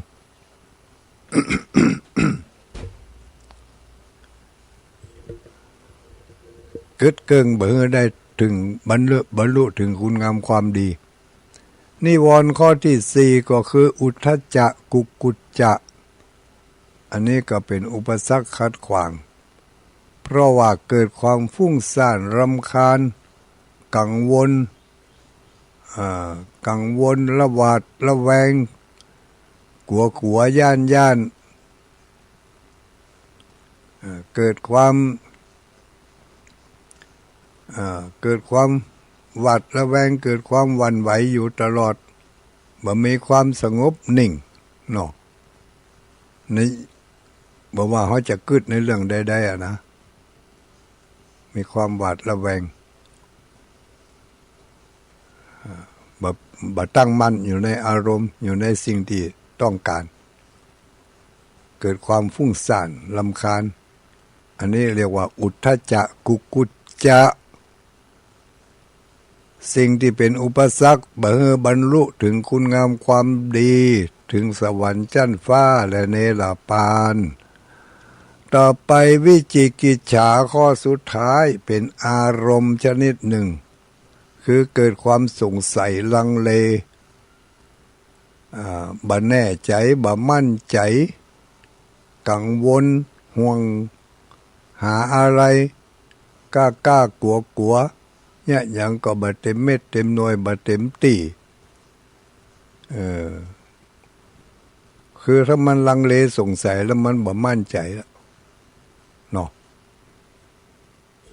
[SPEAKER 1] เกิดเกิงบ่ได้ถึงบรรลุถึงคุณงามความดีนิวรณ์ข้อที่4ก็คืออุทธัจจะกุกกุจจะอันนี้ก็เป็นอุปสรรคขัดขวางเพราะว่าเกิดความฟุ้งซ่านรำคาญกังวลระหวาดระแวงกลัวย่านเกิดความหวาดระแวงเกิดความหวั่นไหวอยู่ตลอดบ่มีความสงบนิ่งเนาะนี่บอกว่าเขาจะกึดในเรื่องใดๆนะมีความหวาดระแวงบ่ตั้งมั่นอยู่ในอารมณ์อยู่ในสิ่งที่ต้องการเกิดความฟุ้งซ่านรำคาญอันนี้เรียกว่าอุทธัจจะกุกกุจจะสิ่งที่เป็นอุปสรรคบ่ให้บรรลุถึงคุณงามความดีถึงสวรรค์ชั้นฟ้าและเนรปาน ต่อไปวิจิกิจฉาข้อสุดท้ายเป็นอารมณ์ชนิดหนึ่งคือเกิดความสงสัยลังเลบ่แน่ใจบ่มั่นใจกังวลห่วงหาอะไรกล้ากลัวเนี่ยยังก็บ่เต็มเม็ดเต็มหน่วยบ่เต็มตีคือถ้ามันลังเลสงสัยแล้วมันบ่มั่นใจแล้วเนาะ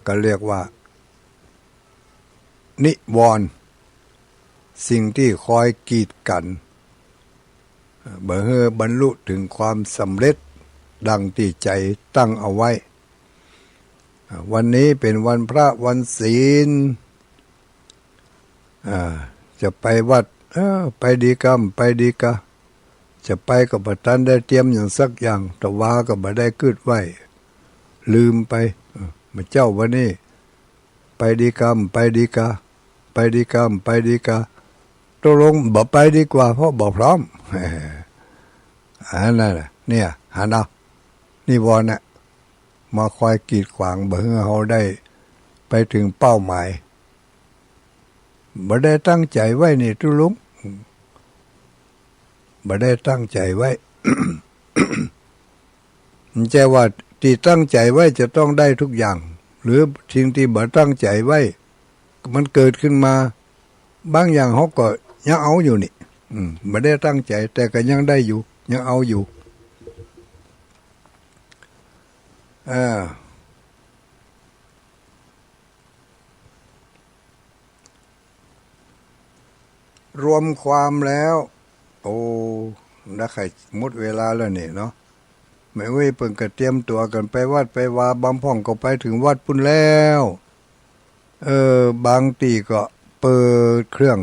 [SPEAKER 1] ก็เรียกว่านิวรณ์สิ่งที่คอยกีดกันบ่ให้บรรลุถึงความสำเร็จดังที่ใจตั้งเอาไว้วันนี้เป็นวันพระวันศีลจะไปวัดไปดีกรรมไปดีกะจะไปก็บ่ทันได้เตรียมอย่างสักอย่างแต่ว่าก็บ่ได้คิดไว้ลืมไปมาเจ้าวันนี้ไปดีกรรมไปดีกะไปดีกรรมไปดีกะตกลงบ่ไปดีกว่าเพราะบ่พร้อมนั่นแหละเนี่ยหาเอานิวรณ์น่ะมาคอยกีดขวางบ่ให้เราได้ไปถึงเป้าหมายบ่ได้ตั้งใจไว้นี่ตุลุงบ่ได้ตั้งใจไว้ มันใจว่าที่ตั้งใจไว้จะต้องได้ทุกอย่างหรือสิ่งที่บ่ตั้งใจไว้มันเกิดขึ้นมาบางอย่างเขาก็ยังเอาอยู่นี่บ่ได้ตั้งใจแต่ก็ยังได้อยู่ยังเอาอยู่รวมความแล้วโอ้นักไข่หมดเวลาแล้วนี่เนาะไม่เว้ยเพิ่งก็เตรียมตัวกันไปวัดไปวาบำพ่องก็ไปถึงวัดพุ่นแล้วบางตีก็เปิดเครื่อง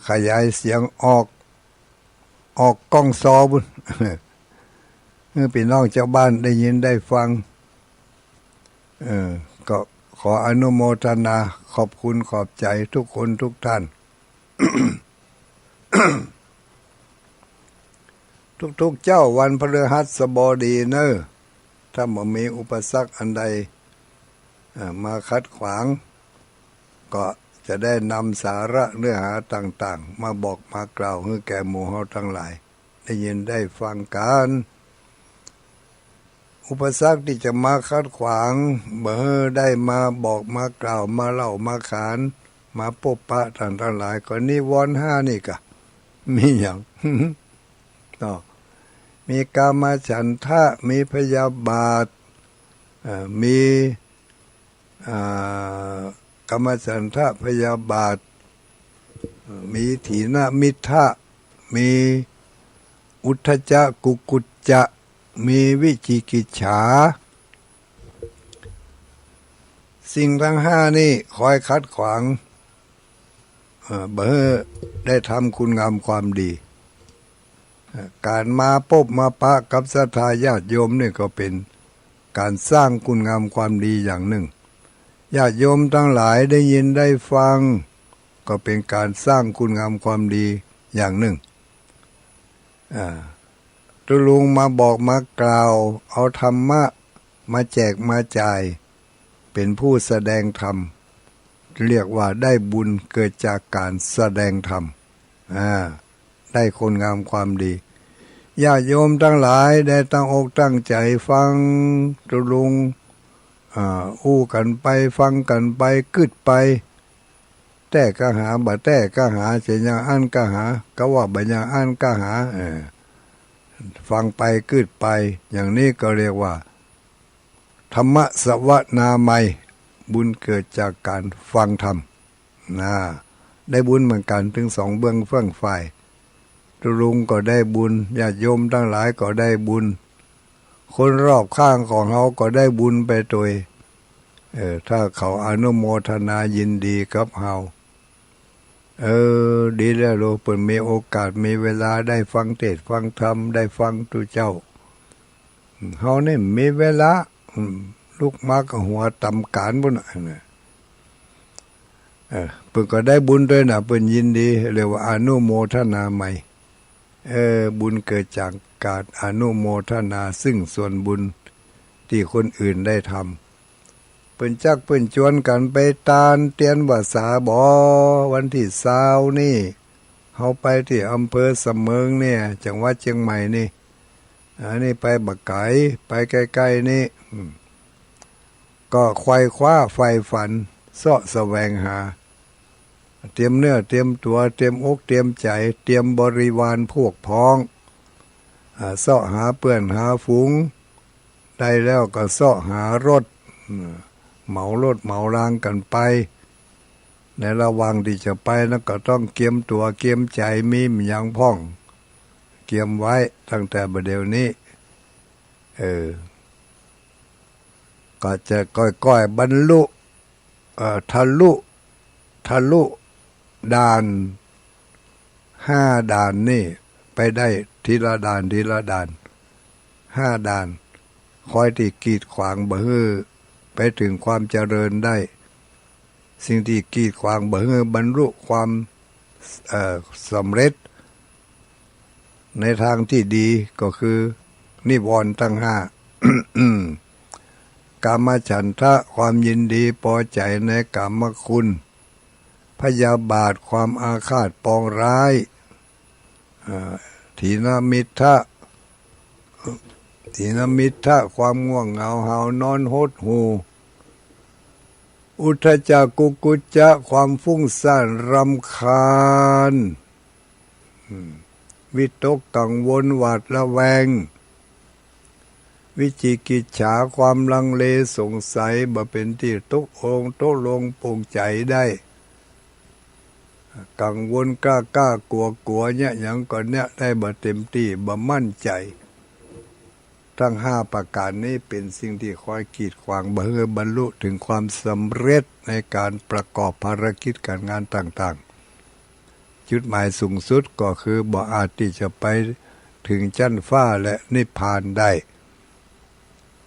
[SPEAKER 1] ขยายเสียงออกกล้องซอบุญพี่น้องเจ้าบ้านได้ยินได้ฟังก็ขออนุโมทนาขอบคุณขอบใจทุกคนทุกท่าน ทุกเจ้าวันพฤหัสบดีเนอะถ้าบ่มีอุปสรรคอันใดมาขัดขวางก็จะได้นำสาระเนื้อหาต่างๆมาบอกมากล่าวให้แก่หมู่เฮาทั้งหลายได้ยินได้ฟังกันอุปสรรคที่จะมาขัดขวางได้มาบอกมากล่าวมาเล่ามาขานมาพบปะท่านทั้งหลายก็นิวรณ์5นี่ก็มีอย่าง มีกามฉันทะมีพยาบาทมีกามฉันทะพยาบาทมีถีนมิทธะมีอุทธัจจะกุกุจจะมีวิจิกิจฉาสิ่งทั้ง5นี่คอยขัดขวางได้ทำคุณงามความดีการมาพบมาปะกับศรัทธาญาติโยมนี่ก็เป็นการสร้างคุณงามความดีอย่างหนึ่งญาติโยมทั้งหลายได้ยินได้ฟังก็เป็นการสร้างคุณงามความดีอย่างหนึ่งตุลุงมาบอกมากล่าวเอาธรรมะมาแจกมาจ่ายเป็นผู้แสดงธรรมเรียกว่าได้บุญเกิดจากการแสดงธรรมได้คุณงามความดีญาติโยมทั้งหลายได้ตั้งอกตั้งใจฟังตุลุงอู้กันไปฟังกันไปกึดไปแต่ก็หาบ่แต่ก็หาเสียยังอันก็หาก็ว่าบ่ยังอันก็หาฟังไปกึดไปอย่างนี้ก็เรียกว่าธรรมสวนามัยบุญเกิดจากการฟังธรรมได้บุญเหมือนกันถึง2เบื้องเฟื่องฝ่ายตุลุงก็ได้บุญญาติโยมทั้งหลายก็ได้บุญคนรอบข้างของเขาก็ได้บุญไปโดยถ้าเขาอนุโมทนายินดีกับเฮาดีแล้วโลกเปิดมีโอกาสมีเวลาได้ฟังเทศน์ฟังธรรมได้ฟังตุเจ้าเฮานี่มีเวลาลูกมาก็หัวตำการบุญเพิ่นก็ได้บุญด้วยนะเพิ่นยินดีเรียกว่าอนุโมทนาใหม่ บุญเกิดจากการอนุโมทนาซึ่งส่วนบุญที่คนอื่นได้ทำเปิ้นจักเปิ้นชวนกันไปตานเตียนภาษาบอวันที่20นี่เฮาไปที่อำเภอสะเมิงเนี่ยจังหวัดเชียงใหม่นี่อันนี้ไปบักไก่ไปใกล้ๆนี่ก็ไขว่คว้าไฟฝันเสาะแสวงหาเตรียมเนื้อเตรียมตัวเตรียมอกเตรียมใจเตรียมบริวารพวกพ้องเสาะหาเปื้อนหาฝูงได้แล้วก็เสาะหารถเหมารถเหมารางกันไปในระหว่างที่จะไปนั้นก็ต้องเกียมตัวเกียมใจมีอย่างพ้องเกียมไว้ตั้งแต่บัดเดี๋ยวนี้ก็จะก้อยๆบรรลุทะลุด่าน5ด่านนี่ไปได้ทีละด่าน5ด่านคอยที่กีดขวางบ่ให้ไปถึงความเจริญได้สิ่งที่กีดขวางบ่ให้บรรลุความสำเร็จในทางที่ดีก็คือนิวรณ์ทั้ง5 กามฉันทะความยินดีพอใจในกามคุณพยาบาทความอาฆาตปองร้ายถีนมิทธะความง่วงเหงาหาวนอนหดหู่อุทธัจจะกุกุจจะความฟุ้งซ่านรำคาญวิตกกังวลหวาดระแวงวิจิกิจฉาความลังเลสงสัยบ่เป็นที่ตกลงปลงใจได้กังวลกล้ากลัวเนี่ยอย่างก่อนเนี่ยได้บ่เต็มที่บ่มั่นใจทั้ง5ประการนี้เป็นสิ่งที่คอยกีดขวางบ่ให้บรรลุถึงความสำเร็จในการประกอบภารกิจการงานต่างๆจุดหมายสูงสุดก็คือบ่อาจที่จะไปถึงชั้นฟ้าและนิพพานได้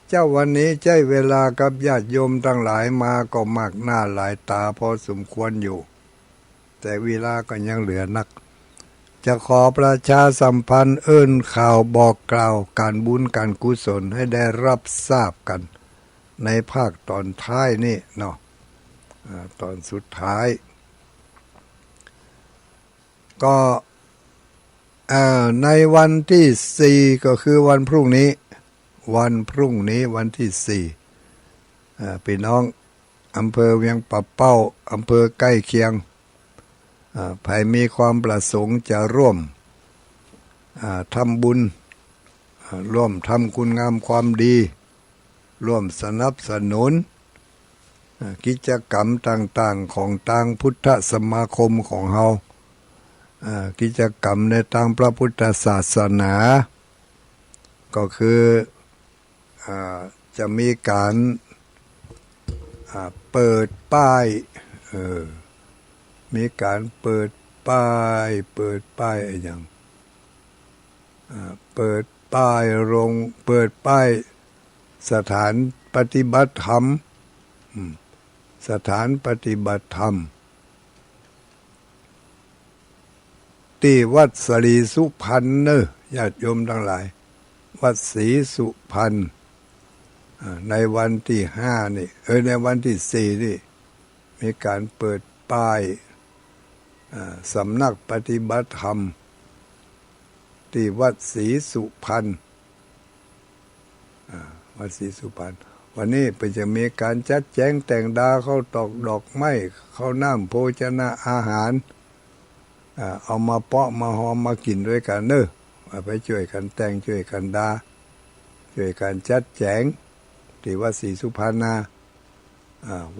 [SPEAKER 1] เจ้าวันนี้ใช้เวลากับญาติโยมทั้งหลายมาก็มากหน้าหลายตาพอสมควรอยู่แต่เวลาก็ยังเหลือนักจะขอประชาสัมพันธ์ข่าวบอกกล่าวการบุญการกุศลให้ได้รับทราบกันในภาคตอนท้ายนี่เนาะตอนสุดท้ายก็ในวันที่4ก็คือวันพรุ่งนี้วันที่4พี่น้องอำเภอเวียงป่าเป้าอำเภอใกล้เคียงใครมีความประสงค์จะร่วมทำบุญร่วมทำคุณงามความดีร่วมสนับสนุนกิจกรรมต่างๆของทางพุทธสมาคมของเรากิจกรรมในทางพระพุทธศาสนาก็คือจะมีการเปิดป้ายมีการเปิดป้ายอย่างเปิดป้ายเปิดป้ายสถานปฏิบัติธรรมที่วัดศรีสุพรรณญาติโยมทั้งหลายวัดศรีสุพรรณในวันที่5นี่ในวันที่4นี่มีการเปิดป้ายสำนักปฏิบัติธรรมที่วัดศรีสุพรรณวันนี้ไปจะมีการจัดแจงแต่งดาเข้าตอกดอกไม้เข้าน้ำโภชนะอาหารเอามาเปาะมาหอมมากินด้วยกันไปช่วยกันแต่งช่วยกันดาช่วยกันจัดแจงที่วัดศรีสุพรรณ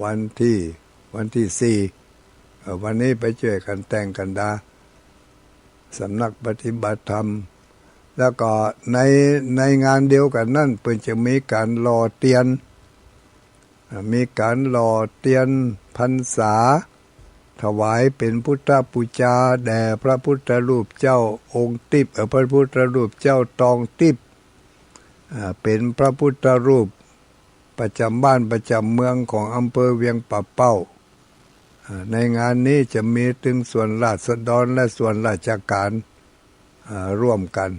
[SPEAKER 1] วันที่4วันนี้ไปช่วยกันแต่งกันดาสำนักปฏิบัติธรรมแล้วก็ในงานเดียวกันนั่นเพิ่นจะมีการหล่อเตียนพรรษาถวายเป็นพุทธบูชาแด่พระพุทธรูปเจ้าองค์ติ๊บพระพุทธรูปเจ้าตองติ๊บเป็นพระพุทธรูปประจำบ้านประจำเมืองของอำเภอเวียงป่าเป้าในงานนี้จะมีถึงส่วนราษฎรและส่วนราชการ ร่วมกัน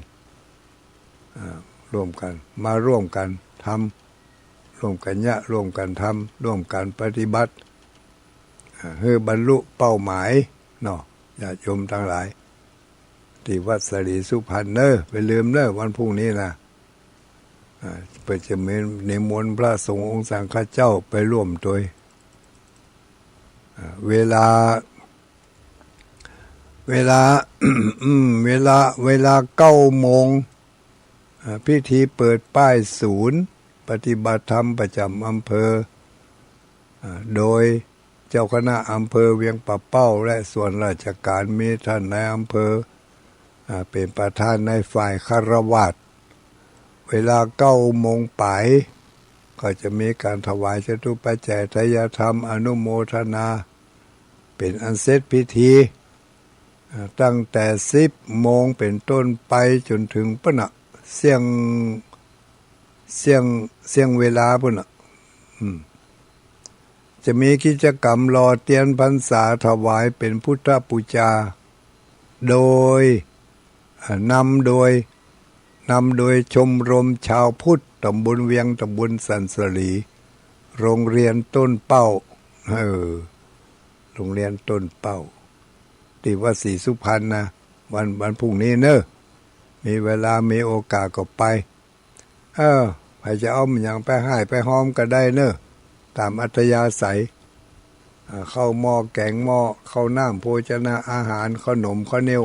[SPEAKER 1] มาร่วมกันทำร่วมกันร่วมกันทำร่วมกันปฏิบัติเพื่อบรรลุเป้าหมายเนาะญาติโยมทั้งหลายที่วัดสรีสุพรรณเนอะไปลืมเนอะวันพรุ่งนี้นะเปิดจะมีนิมนต์พระสงฆ์องค์สังฆเจ้าไปร่วมด้วยเวลา เวลา 9 โมงพิธีเปิดป้ายศูนย์ปฏิบัติธรรมประจำอำเภอโดยเจ้าคณะอำเภอเวียงป่าเป้าและส่วนราชการมีท่านนายอำเภอเป็นประธานในฝ่ายคฤหัสถ์เวลา 9 โมงป่ายก็จะมีการถวายจตุปัจจัยทายธรรมอนุโมทนาเป็นอันเสร็จพิธีตั้งแต่ 10 โมงเป็นต้นไปจนถึงปะนะเสียงเวลาปุ่นน่ะจะมีกิจกรรมรอเตียนพรรษาถวายเป็นพุทธบูชาโดยนำโดยชมรมชาวพุทธตำบลเวียงตำบลสันสลีโรงเรียนต้นเป้าโรงเรียนต้นเป้าที่วัดศรีสุพรรณนะวันพรุ่งนี้เนอะมีเวลามีโอกาสก็ไปใครจะเอาอย่างไปให้ไปหอมก็ได้เนอะตามอัธยาศัยข้าวหม้อแกงหม้อข้าวน้ำโภชนาอาหารขนมข้าวเหนียว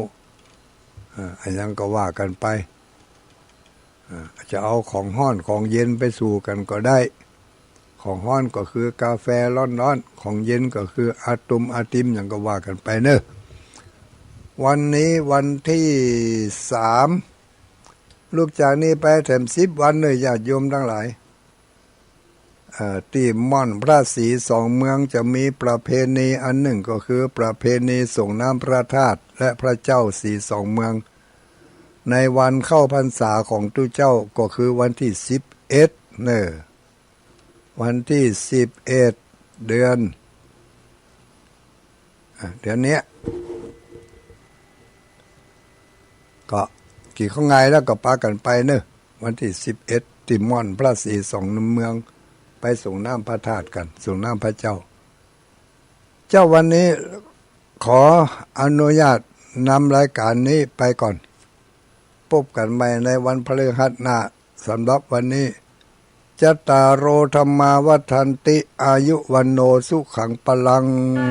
[SPEAKER 1] อันยังก็ว่ากันไปจะเอาของห้อนของเย็นไปสู่กันก็ได้ของห้อนก็คือกาแฟร้อนๆของเย็นก็คืออาติมอย่างก็ว่ากันไปเนอะวันนี้วันที่3ลูกจากนี้ไปแถม10 วันเลยญาติโยมทั้งหลายที่ม่อนพระศรี2 เมืองจะมีประเพณีอันหนึ่งก็คือประเพณีส่งน้ำพระธาตุและพระเจ้าศรี2 เมืองในวันเข้าพรรษาของตุเจ้าก็คือวันที่11เนอะวันที่11เดือนนี้ก็กี่ข้างไงแล้วก็ปากันไปเนอะวันที่11ติม่อนพระศรี2 เมืองไปส่งน้ำพระธาตุกันส่งน้ำพระเจ้าวันนี้ขออนุญาตนำรายการนี้ไปก่อนพบกันใหม่ในวันพฤหัสหน้าสำหรับวันนี้จัตตารโอธรรมาวัฏันติอายุวันโนสุขังพลัง